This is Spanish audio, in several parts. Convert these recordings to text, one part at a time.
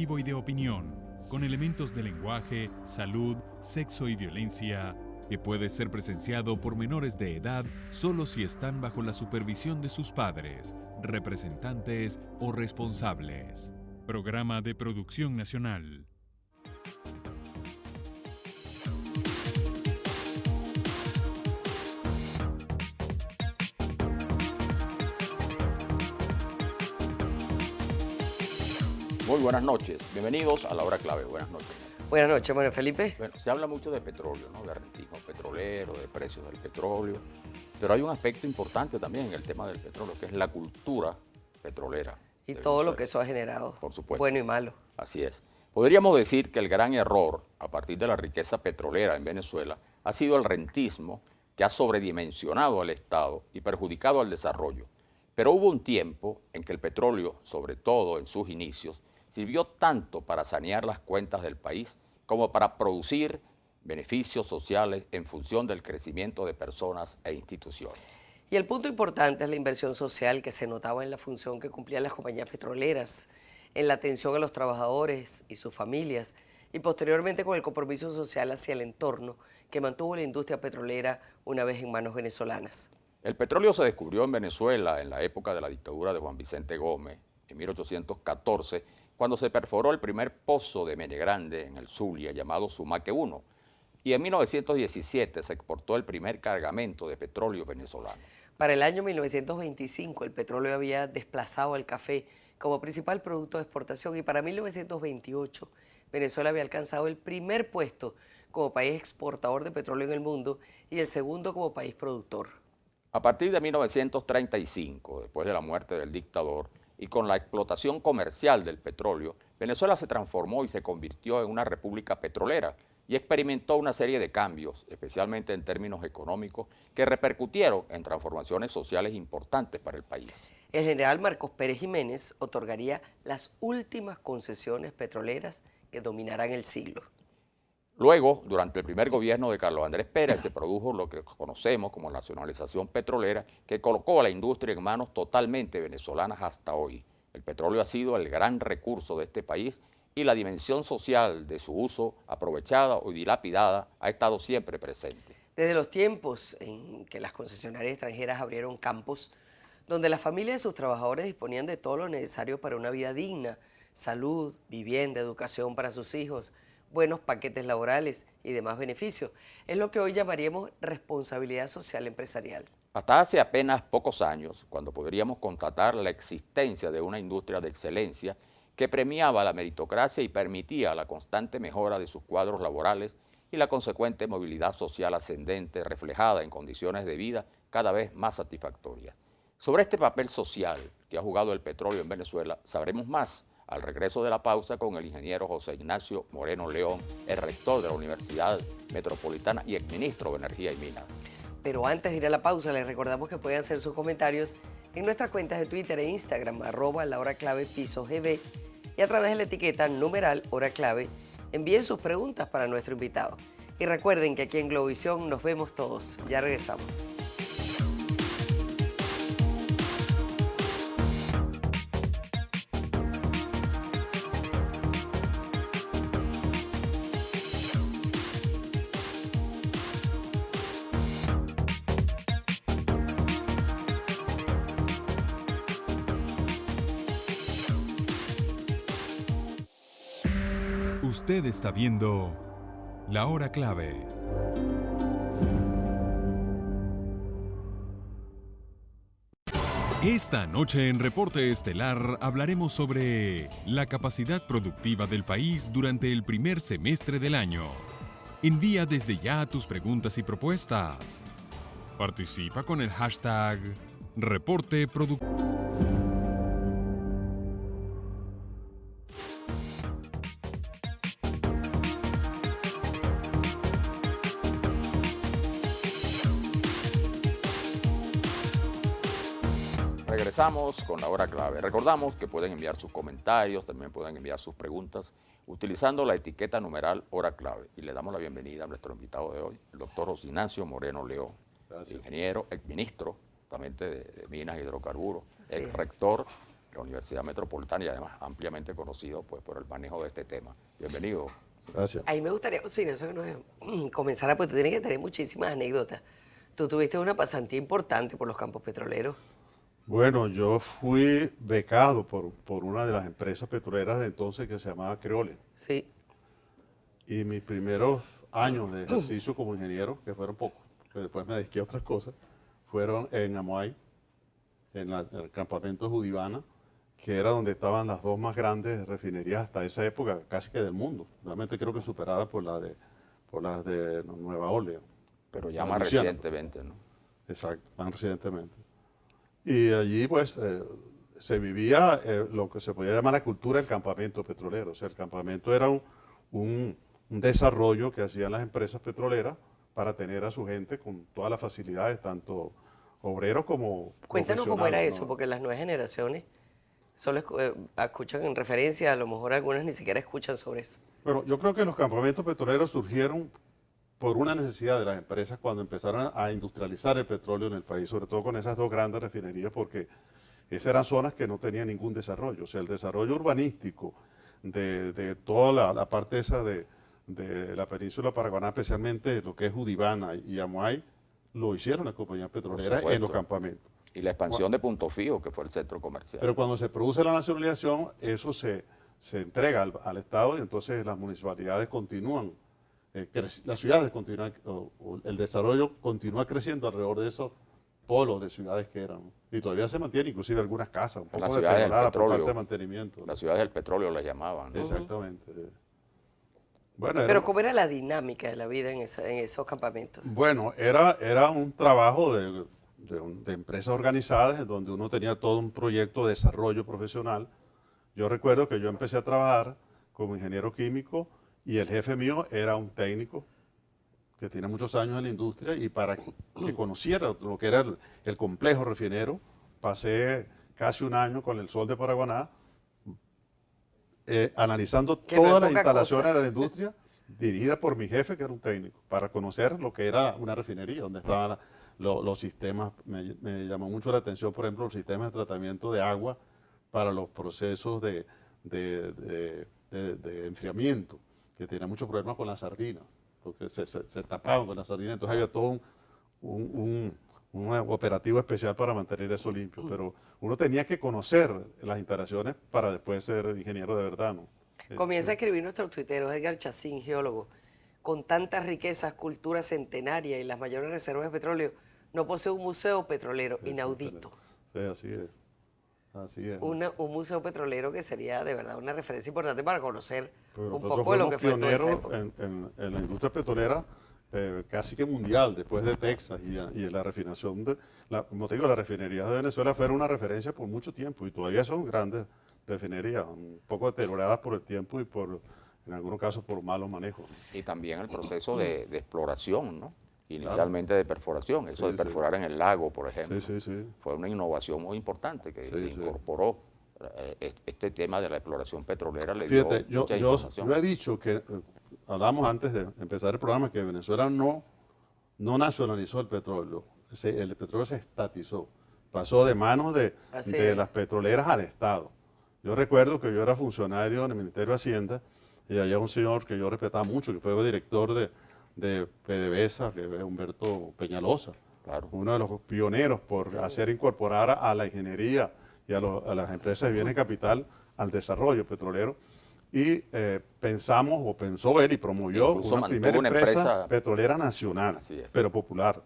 informativo y de opinión, con elementos de lenguaje, salud, sexo y violencia, que puede ser presenciado por menores de edad solo si están bajo la supervisión de sus padres, representantes o responsables. Programa de Producción Nacional. Muy buenas noches, bienvenidos a La Hora Clave. Buenas noches. Buenas noches, Manuel Felipe. Bueno, se habla mucho de petróleo, ¿no? De rentismo petrolero, de precios del petróleo, pero hay un aspecto importante también en el tema del petróleo, que es la cultura petrolera. Y todo lo que eso ha generado, por supuesto, bueno y malo. Así es. Podríamos decir que el gran error, a partir de la riqueza petrolera en Venezuela, ha sido el rentismo, que ha sobredimensionado al Estado y perjudicado al desarrollo. Pero hubo un tiempo en que el petróleo, sobre todo en sus inicios, sirvió tanto para sanear las cuentas del país como para producir beneficios sociales en función del crecimiento de personas e instituciones. Y el punto importante es la inversión social que se notaba en la función que cumplían las compañías petroleras, en la atención a los trabajadores y sus familias, y posteriormente con el compromiso social hacia el entorno que mantuvo la industria petrolera una vez en manos venezolanas. El petróleo se descubrió en Venezuela en la época de la dictadura de Juan Vicente Gómez, en 1814, cuando se perforó el primer pozo de Mene Grande en el Zulia, llamado Sumaque 1, y en 1917 se exportó el primer cargamento de petróleo venezolano. Para el año 1925 el petróleo había desplazado al café como principal producto de exportación y para 1928 Venezuela había alcanzado el primer puesto como país exportador de petróleo en el mundo y el segundo como país productor. A partir de 1935, después de la muerte del dictador, y con la explotación comercial del petróleo, Venezuela se transformó y se convirtió en una república petrolera y experimentó una serie de cambios, especialmente en términos económicos, que repercutieron en transformaciones sociales importantes para el país. El general Marcos Pérez Jiménez otorgaría las últimas concesiones petroleras que dominarán el siglo. Luego, durante el primer gobierno de Carlos Andrés Pérez, se produjo lo que conocemos como nacionalización petrolera, que colocó a la industria en manos totalmente venezolanas hasta hoy. El petróleo ha sido el gran recurso de este país y la dimensión social de su uso, aprovechada o dilapidada, ha estado siempre presente. Desde los tiempos en que las concesionarias extranjeras abrieron campos, donde las familias de sus trabajadores disponían de todo lo necesario para una vida digna, salud, vivienda, educación para sus hijos, buenos paquetes laborales y demás beneficios. Es lo que hoy llamaríamos responsabilidad social empresarial. Hasta hace apenas pocos años, cuando podríamos constatar la existencia de una industria de excelencia que premiaba la meritocracia y permitía la constante mejora de sus cuadros laborales y la consecuente movilidad social ascendente reflejada en condiciones de vida cada vez más satisfactorias. Sobre este papel social que ha jugado el petróleo en Venezuela, sabremos más al regreso de la pausa con el ingeniero José Ignacio Moreno León, el rector de la Universidad Metropolitana y exministro de Energía y Minas. Pero antes de ir a la pausa, les recordamos que pueden hacer sus comentarios en nuestras cuentas de Twitter e Instagram, @lahoraclave_gb, y a través de la etiqueta #HoraClave, envíen sus preguntas para nuestro invitado. Y recuerden que aquí en Globovisión nos vemos todos. Ya regresamos. Usted está viendo La Hora Clave. Esta noche en Reporte Estelar hablaremos sobre la capacidad productiva del país durante el primer semestre del año. Envía desde ya tus preguntas y propuestas. Participa con el hashtag Reporte Productivo. Regresamos con La Hora Clave. Recordamos que pueden enviar sus comentarios, también pueden enviar sus preguntas utilizando la etiqueta numeral Hora Clave. Y le damos la bienvenida a nuestro invitado de hoy, el doctor José Ignacio Moreno León, ingeniero, exministro, justamente de Minas y Hidrocarburos, ex rector la Universidad Metropolitana y además ampliamente conocido pues, por el manejo de este tema. Bienvenido. Gracias. Ahí me gustaría, José Ignacio, que nos comenzara, pues tú tienes que tener muchísimas anécdotas. Tú tuviste una pasantía importante por los campos petroleros. Bueno, yo fui becado por una de las empresas petroleras de entonces que se llamaba Creole. Sí. Y mis primeros años de ejercicio como ingeniero, que fueron pocos, que después me dediqué a otras cosas, fueron en Amoay, en el campamento de Judibana, que era donde estaban las dos más grandes refinerías hasta esa época, casi que del mundo. Realmente creo que superadas por las de Nueva Orleans. Pero ya La más Luisiana. recientemente, ¿no? Exacto, más recientemente. Y allí pues se vivía lo que se podía llamar la cultura del campamento petrolero. O sea, el campamento era un desarrollo que hacían las empresas petroleras para tener a su gente con todas las facilidades, tanto obreros como Cuéntanos cómo era profesionales, eso, ¿no? porque las nuevas generaciones solo escuchan en referencia, a lo mejor algunas ni siquiera escuchan sobre eso. Bueno, yo creo que los campamentos petroleros surgieron por una necesidad de las empresas cuando empezaron a industrializar el petróleo en el país, sobre todo con esas dos grandes refinerías, porque esas eran zonas que no tenían ningún desarrollo. O sea, el desarrollo urbanístico de toda la parte esa de la península paraguaná, especialmente lo que es Judibana y Amoay, lo hicieron las compañías petroleras en los supuesto. campamentos. Y la expansión de Punto Fijo, que fue el centro comercial. Pero cuando se produce la nacionalización, eso se entrega al Estado y entonces las municipalidades continúan, las ciudades continúan, o el desarrollo continúa creciendo alrededor de esos polos de ciudades que eran. Y todavía se mantiene inclusive algunas casas, un Las poco ciudades del deterioradas por petróleo. falta de mantenimiento. Las ciudades del petróleo las llamaban, ¿no? Exactamente. Bueno, Pero ¿cómo era la dinámica de la vida en esos campamentos? Bueno, era un trabajo de empresas organizadas en donde uno tenía todo un proyecto de desarrollo profesional. Yo recuerdo que yo empecé a trabajar como ingeniero químico y el jefe mío era un técnico que tiene muchos años en la industria y para que conociera lo que era el complejo refinero, pasé casi un año con el Sol de Paraguaná analizando Que no es todas las poca instalaciones cosa. de la industria dirigida por mi jefe, que era un técnico, para conocer lo que era una refinería, donde estaban los sistemas. Me llamó mucho la atención, por ejemplo, los sistemas de tratamiento de agua para los procesos de enfriamiento, que tenía muchos problemas con las sardinas, porque se tapaban con las sardinas, entonces había todo un operativo especial para mantener eso limpio, pero uno tenía que conocer las instalaciones para después ser ingeniero de verdad, ¿no? Comienza a escribir nuestro tuitero Edgar Chacín, geólogo. Con tantas riquezas, cultura centenaria y las mayores reservas de petróleo, no posee un museo petrolero inaudito. Sí, así es. Así es. Un museo petrolero que sería de verdad una referencia importante para conocer Pero un nosotros poco de lo fuimos que fue toda esa pioneros época. en la industria petrolera casi que mundial, después de Texas y la refinación. Como te digo, las refinerías de Venezuela fueron una referencia por mucho tiempo y todavía son grandes refinerías, un poco deterioradas por el tiempo y en algunos casos por malos manejos. Y también el proceso de exploración, ¿no? Inicialmente de perforación, eso de perforar en el lago, por ejemplo. Sí, sí, sí. Fue una innovación muy importante que Sí, sí. incorporó este tema de la exploración petrolera. Le Fíjate, dio mucha yo información. he dicho que, hablamos antes de empezar el programa, que Venezuela no nacionalizó el petróleo, el petróleo se estatizó, pasó de manos Así de es. las petroleras al Estado. Yo recuerdo que yo era funcionario en el Ministerio de Hacienda y había un señor que yo respetaba mucho, que fue el director de PDVSA, que es Humberto Peñalosa, Claro. uno de los pioneros por hacer incorporar a la ingeniería y a las empresas de bienes de capital al desarrollo petrolero. Y pensó él y promovió Incluso una mantuvo primera una empresa empresa petrolera nacional, Así es. pero popular.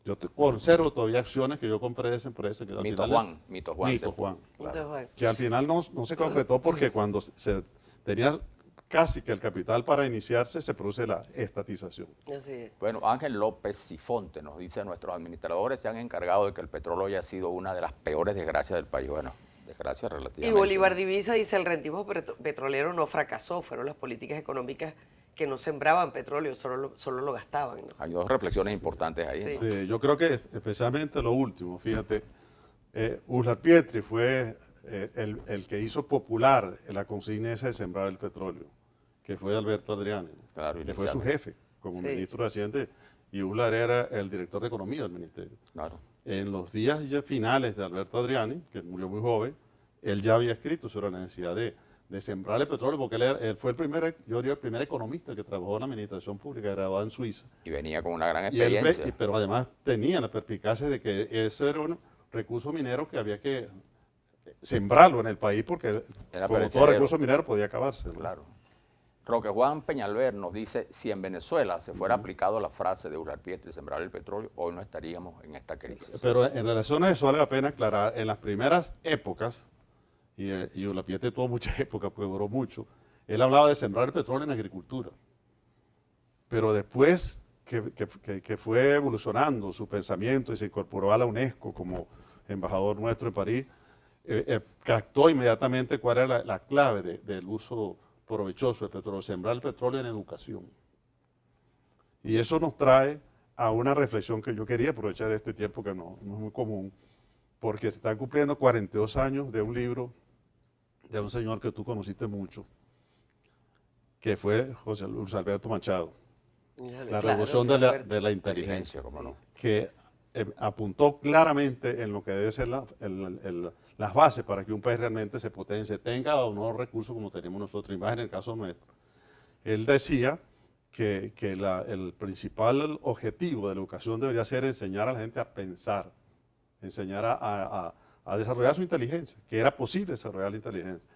Yo conservo todavía acciones que yo compré de esa empresa. Que al Mito final- Juan, Mito Juan. Mito Juan. Entonces, bueno, Que al final no se concretó porque cuando se tenía casi que el capital para iniciarse, se produce la estatización. así es. Bueno, Ángel López Sifonte nos dice: nuestros administradores se han encargado de que el petróleo haya sido una de las peores desgracias del país. Bueno, desgracias Y relativamente. Bolívar Divisa dice, el rentismo petrolero no fracasó, fueron las políticas económicas que no sembraban petróleo, solo lo gastaban, ¿no? Hay dos reflexiones importantes ahí. Sí. ¿no? Sí, yo creo que especialmente lo último, fíjate, Uslar Pietri fue el que hizo popular la consigna esa de sembrar el petróleo, que fue Alberto Adriani, Claro, que fue su jefe como Sí. ministro de Hacienda, y Uslar era el director de Economía del ministerio. Claro. En los días ya finales de Alberto Adriani, que murió muy joven, él ya había escrito sobre la necesidad de sembrar el petróleo, porque él fue yo diría, el primer economista que trabajó en la administración pública, graduado en Suiza. Y venía con una gran Y él experiencia. pero además tenía la perspicacia de que ese era un recurso minero que había que sembrarlo en el país, porque Era como todo perecedero. recurso minero podía acabarse, ¿no? Claro. Roque Juan Peñalver nos dice, si en Venezuela se fuera aplicado la frase de Uralpietri, sembrar el petróleo, hoy no estaríamos en esta crisis. Pero en relación a eso vale la pena aclarar, en las primeras épocas, y Uralpietri tuvo muchas épocas porque duró mucho, él hablaba de sembrar el petróleo en agricultura. Pero después que fue evolucionando su pensamiento y se incorporó a la UNESCO como embajador nuestro en París, captó inmediatamente cuál era la clave del uso provechoso del petróleo, sembrar el petróleo en educación. Y eso nos trae a una reflexión que yo quería aprovechar este tiempo, que no es muy común, porque se están cumpliendo 42 años de un libro de un señor que tú conociste mucho, que fue José Luis Alberto Machado, La revolución de la inteligencia, ¿Cómo no? que apuntó claramente en lo que debe ser las bases para que un país realmente se potencie, tenga o no recursos como tenemos nosotros, y más en el caso nuestro. Él decía que el principal objetivo de la educación debería ser enseñar a la gente a pensar, enseñar a desarrollar su inteligencia, que era posible desarrollar la inteligencia.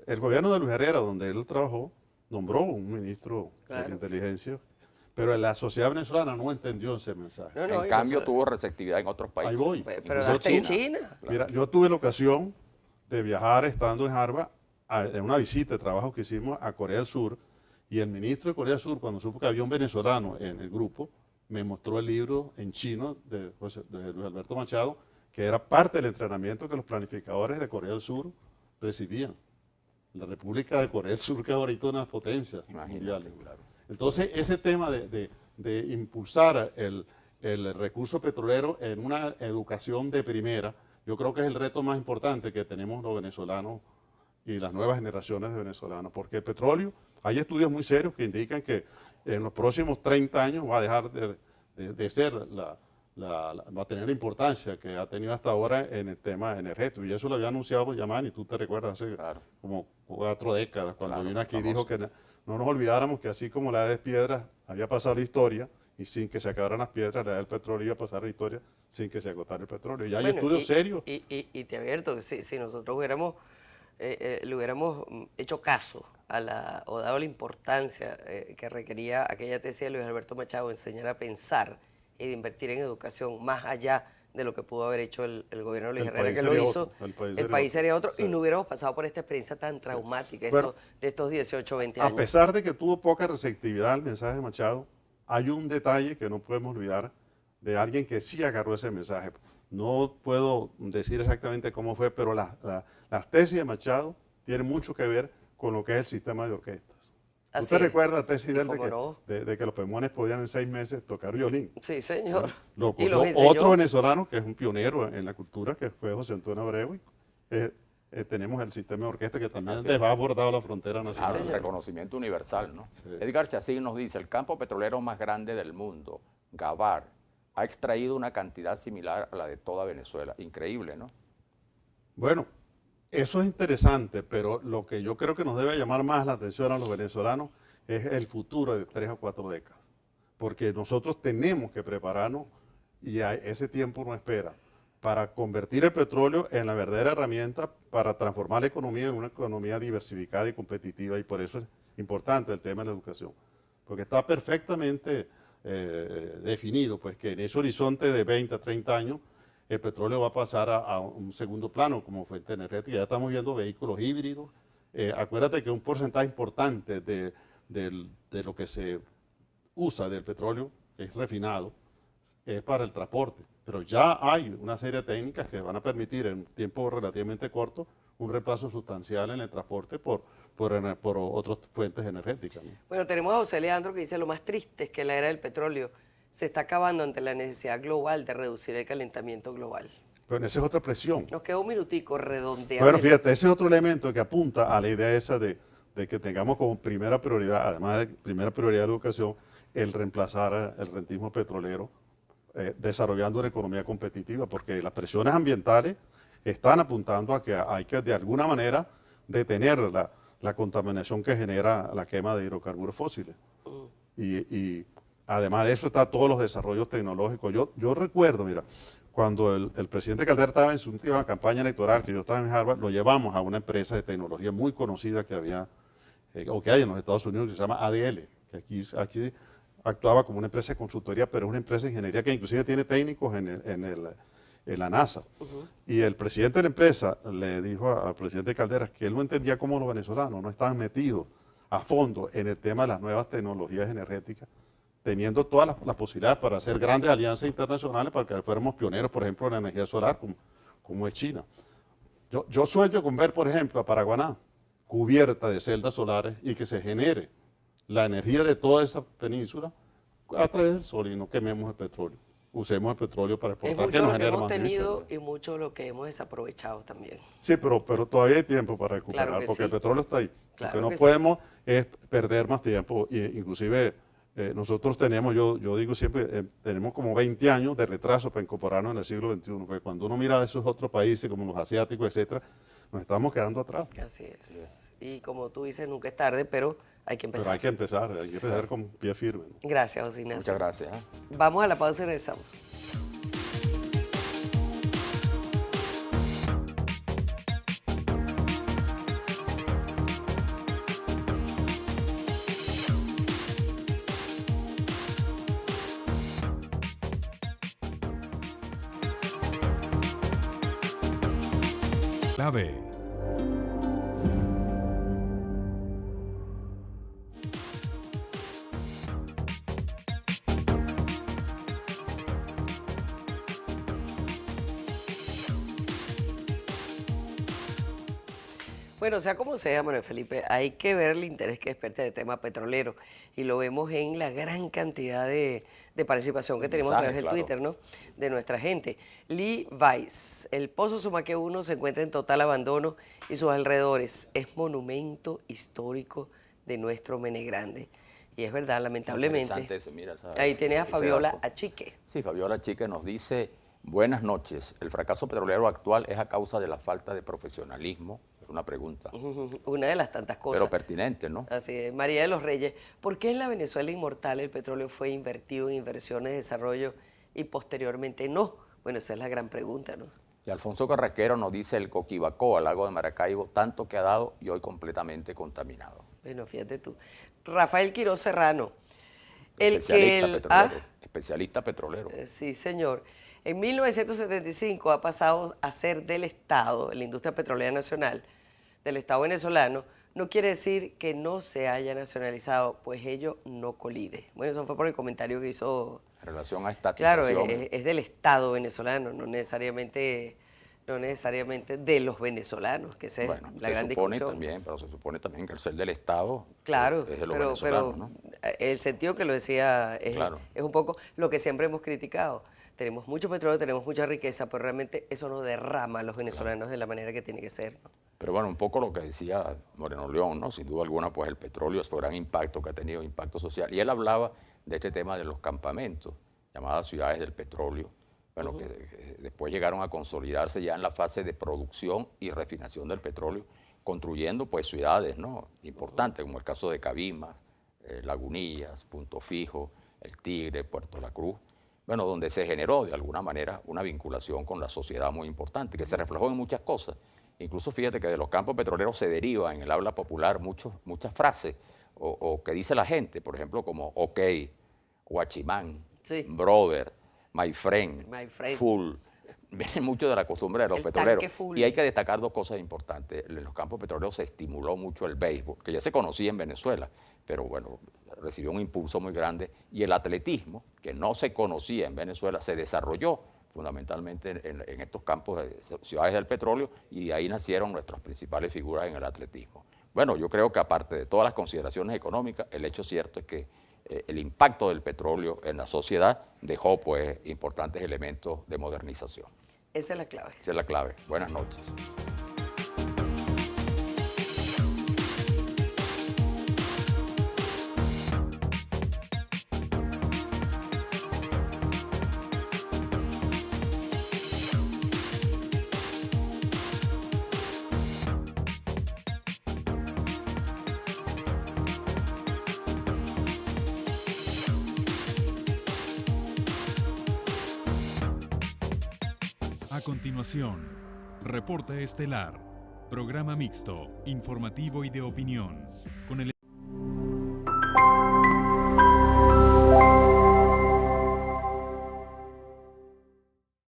El gobierno de Luis Herrera, donde él trabajó, nombró un ministro de inteligencia, pero la sociedad venezolana no entendió ese mensaje. En cambio, tuvo receptividad en otros países. Ahí voy. Pero hasta en China. Mira, yo tuve la ocasión de viajar estando en Harvard en una visita de trabajo que hicimos a Corea del Sur, y el ministro de Corea del Sur, cuando supo que había un venezolano en el grupo, me mostró el libro en chino de Luis Alberto Machado, que era parte del entrenamiento que los planificadores de Corea del Sur recibían. La República de Corea del Sur, que es ahorita una potencia mundial. Claro. Entonces, ese tema de impulsar el recurso petrolero en una educación de primera, yo creo que es el reto más importante que tenemos los venezolanos y las nuevas generaciones de venezolanos, porque el petróleo, hay estudios muy serios que indican que en los próximos 30 años va a dejar de ser va a tener la importancia que ha tenido hasta ahora en el tema energético. Y eso lo había anunciado Yamani, tú te recuerdas, hace como 4 décadas, cuando vino aquí y dijo que no nos olvidáramos que así como la edad de piedras había pasado la historia, y sin que se acabaran las piedras, la edad del petróleo iba a pasar la historia sin que se agotara el petróleo. Y hay estudios serios. Y te advierto que si nosotros le hubiéramos hecho caso o dado la importancia que requería aquella tesis de Luis Alberto Machado, enseñar a pensar y de invertir en educación más allá de lo que pudo haber hecho el gobierno de Luis Herrera, que lo hizo, el país sería otro, sí. Y no hubiéramos pasado por esta experiencia tan traumática de estos 18, 20 años. A pesar de que tuvo poca receptividad al mensaje de Machado, hay un detalle que no podemos olvidar de alguien que sí agarró ese mensaje. No puedo decir exactamente cómo fue, pero las tesis de Machado tienen mucho que ver con lo que es el sistema de orquestas. ¿Tú te recuerdas la tesis de que los pulmones podían en 6 meses tocar violín? Sí, señor. Lo otro venezolano que es un pionero en la cultura, que fue José Antonio Abreu. Tenemos el sistema de orquesta que también ha abordado la frontera nacional. El reconocimiento universal, ¿no? Sí. Edgar Chacín nos dice, el campo petrolero más grande del mundo, Gavar, ha extraído una cantidad similar a la de toda Venezuela. Increíble, ¿no? Bueno, eso es interesante, pero lo que yo creo que nos debe llamar más la atención a los venezolanos es el futuro de 3 o 4 décadas. Porque nosotros tenemos que prepararnos, y ese tiempo no espera, para convertir el petróleo en la verdadera herramienta para transformar la economía en una economía diversificada y competitiva, y por eso es importante el tema de la educación. Porque está perfectamente definido, pues que en ese horizonte de 20 a 30 años el petróleo va a pasar a un segundo plano como fuente energética. Ya estamos viendo vehículos híbridos. Acuérdate que un porcentaje importante de lo que se usa del petróleo es refinado, es para el transporte. Pero ya hay una serie de técnicas que van a permitir en un tiempo relativamente corto un reemplazo sustancial en el transporte por otras fuentes energéticas, ¿no? Bueno, tenemos a José Leandro que dice, lo más triste es que la era del petróleo se está acabando ante la necesidad global de reducir el calentamiento global. Pero esa es otra presión. Nos queda un minutico redondeado. Bueno, fíjate, ese es otro elemento que apunta a la idea esa de que tengamos como primera prioridad, además de primera prioridad de la educación, el reemplazar el rentismo petrolero, desarrollando una economía competitiva, porque las presiones ambientales están apuntando a que hay que de alguna manera detener la contaminación que genera la quema de hidrocarburos fósiles. Y además de eso está todos los desarrollos tecnológicos. Yo recuerdo, mira, cuando el presidente Caldera estaba en su última campaña electoral, que yo estaba en Harvard, lo llevamos a una empresa de tecnología muy conocida que había, o que hay en los Estados Unidos, que se llama ADL, que aquí actuaba como una empresa de consultoría, pero es una empresa de ingeniería que inclusive tiene técnicos en la NASA. Y el presidente de la empresa le dijo al presidente Caldera que él no entendía cómo los venezolanos no estaban metidos a fondo en el tema de las nuevas tecnologías energéticas, teniendo todas las posibilidades para hacer grandes alianzas internacionales para que fuéramos pioneros, por ejemplo, en la energía solar, como es China. Yo sueño con ver, por ejemplo, a Paraguaná cubierta de celdas solares y que se genere la energía de toda esa península a través del sol y no quememos el petróleo. Usemos el petróleo para Es exportar, mucho que nos lo que genera hemos más divisas. tenido y mucho lo que hemos desaprovechado también. Sí, pero todavía hay tiempo para recuperar, Claro que porque sí. el petróleo está ahí. Claro Lo que no que sí. podemos es perder más tiempo, inclusive nosotros tenemos, yo digo siempre, tenemos como 20 años de retraso para incorporarnos en el siglo XXI, porque cuando uno mira a esos otros países como los asiáticos, etcétera, nos estamos quedando atrás. Así es. Y como tú dices, nunca es tarde, pero hay que Pero empezar. hay que empezar con pie firme, ¿no? Gracias, José Ignacio. Muchas gracias. Vamos a la pausa y regresamos. Clave. Bueno, sea como sea, Manuel Felipe, hay que ver el interés que despierta el tema petrolero y lo vemos en la gran cantidad de participación que tenemos a través del Mensajes, Twitter, ¿no? De nuestra gente. Lee Weiss, el Pozo Sumaque 1 se encuentra en total abandono y sus alrededores es monumento histórico de nuestro Menegrande. Y es verdad, lamentablemente. Interesante ese, mira, Ahí tienes a ese Fabiola dato. Achique. Sí, Fabiola Achique nos dice, buenas noches, el fracaso petrolero actual es a causa de la falta de profesionalismo. Es una pregunta, Una de las tantas cosas. pero pertinente, ¿no? Así es. María de los Reyes, ¿por qué en la Venezuela inmortal el petróleo fue invertido en inversiones de desarrollo y posteriormente no? Bueno, esa es la gran pregunta, ¿no? Y Alfonso Carraquero nos dice, el Coquibacoa, al lago de Maracaibo, tanto que ha dado y hoy completamente contaminado. Bueno, fíjate tú. Rafael Quiroz Serrano. Especialista petrolero. Sí, señor. En 1975 ha pasado a ser del Estado, la industria petrolera nacional, del Estado venezolano. No quiere decir que no se haya nacionalizado, pues ello no colide. Bueno, eso fue por el comentario que hizo. En relación a Claro, estatización. es del Estado venezolano, no necesariamente de los venezolanos, que esa es Bueno, la se gran supone discusión. también, pero se supone también que el ser del Estado Claro, es de los pero venezolanos, ¿no? el sentido que lo decía Claro. es un poco lo que siempre hemos criticado. Tenemos mucho petróleo, tenemos mucha riqueza, pero realmente eso no derrama a los venezolanos de la manera que tiene que ser, ¿no? Pero bueno, un poco lo que decía Moreno León, ¿no? Sin duda alguna, pues el petróleo es su gran impacto que ha tenido, impacto social. Y él hablaba de este tema de los campamentos, llamadas ciudades del petróleo, bueno, que después llegaron a consolidarse ya en la fase de producción y refinación del petróleo, construyendo pues ciudades, ¿no? Importantes, como el caso de Cabimas, Lagunillas, Punto Fijo, El Tigre, Puerto La Cruz, bueno, donde se generó de alguna manera una vinculación con la sociedad muy importante, que se reflejó en muchas cosas. Incluso fíjate que de los campos petroleros se deriva en el habla popular muchas frases o que dice la gente, por ejemplo, como ok, guachimán, Sí. brother, my friend, My friend. full. Viene mucho de la costumbre de los El petroleros. tanque full. Y hay que destacar dos cosas importantes. En los campos petroleros se estimuló mucho el béisbol, que ya se conocía en Venezuela, pero bueno, recibió un impulso muy grande. Y el atletismo, que no se conocía en Venezuela, se desarrolló fundamentalmente en estos campos de ciudades del petróleo, y de ahí nacieron nuestras principales figuras en el atletismo. Bueno, yo creo que aparte de todas las consideraciones económicas, el hecho cierto es que el impacto del petróleo en la sociedad dejó pues importantes elementos de modernización. Esa es la clave. Esa es la clave. Buenas noches. A continuación, Reporte Estelar, programa mixto, informativo y de opinión, con el